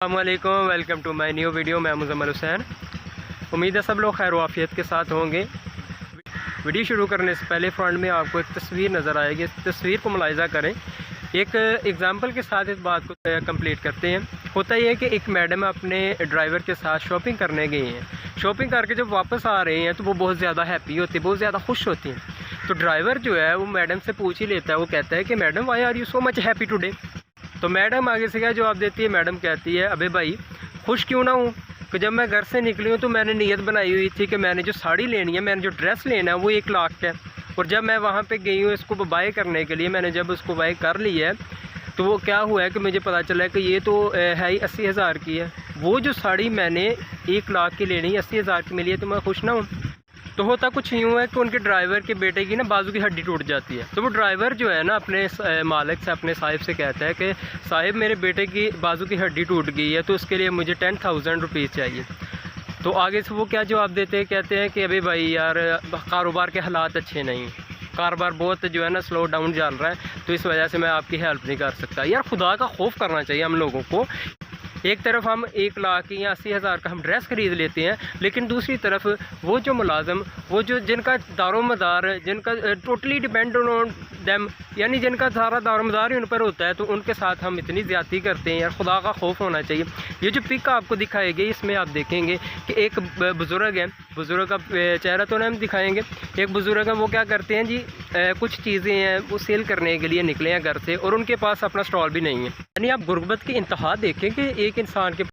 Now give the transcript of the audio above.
अस्सलामुअलैकुम, welcome to my new video. मैं मुज़म्मिल हुसैन। उम्मीद है सब लोग खैर वाफियत के साथ होंगे। वीडियो शुरू करने से पहले फ्रंट में आपको एक तस्वीर नज़र आएगी। इस तस्वीर को मुलाहिज़ा करें। एक एग्ज़ाम्पल के साथ इस बात को कंप्लीट करते हैं। होता यह है कि एक मैडम अपने ड्राइवर के साथ शॉपिंग करने गई हैं। शॉपिंग करके जब वापस आ रहे हैं तो वो बहुत ज़्यादा हैप्पी होती है, बहुत ज़्यादा खुश होती हैं। तो ड्राइवर जो है वो मैडम से पूछ ही लेता है। वो कहता है कि madam why are you so much happy today. तो मैडम आगे से क्या जवाब देती है? मैडम कहती है, अबे भाई खुश क्यों ना हूँ कि जब मैं घर से निकली हूँ तो मैंने नीयत बनाई हुई थी कि मैंने जो साड़ी लेनी है, मैंने जो ड्रेस लेना है वो 1 लाख का है। और जब मैं वहाँ पे गई हूँ इसको बाय करने के लिए, मैंने जब उसको बाय कर ली है तो वो क्या हुआ है कि मुझे पता चला है कि ये तो है ही 80,000 की है। वो जो साड़ी मैंने 1 लाख की लेनी है 80,000 की मिली है, तो मैं खुश ना हूँ। तो होता कुछ यूँ है कि उनके ड्राइवर के बेटे की ना बाजू की हड्डी टूट जाती है। तो वो ड्राइवर जो है ना अपने मालिक से, अपने साहिब से कहता है कि साहिब मेरे बेटे की बाजू की हड्डी टूट गई है, तो उसके लिए मुझे 10,000 रुपीज़ चाहिए। तो आगे से वो क्या जवाब देते हैं? कहते हैं कि अभी भाई यार कारोबार के हालात अच्छे नहीं, कारोबार बहुत जो है ना स्लो डाउन चल रहा है, तो इस वजह से मैं आपकी हेल्प नहीं कर सकता। यार खुदा का खौफ करना चाहिए हम लोगों को। एक तरफ हम 1 लाख की या 80,000 का हम ड्रेस खरीद लेते हैं, लेकिन दूसरी तरफ वो जो मुलाजम, वो जो जिनका दारोमदार, जिनका टोटली डिपेंड ऑन देम, यानी जिनका सारा दारोमदार ही उन पर होता है, तो उनके साथ हम इतनी ज़्यादती करते हैं। यार खुदा का खौफ होना चाहिए। ये जो पिक आपको दिखाई गई इसमें आप देखेंगे कि एक बुज़ुर्ग है, बुज़ुर्ग का चेहरा तो नहीं हम दिखाएँगे। एक बुज़ुर्ग है, वो क्या करते हैं जी, कुछ चीज़ें हैं वो सेल करने के लिए निकले हैं घर से और उनके पास अपना स्टॉल भी नहीं है। यानी आप गुर्बत की इंतहा देखें कि एक इंसान के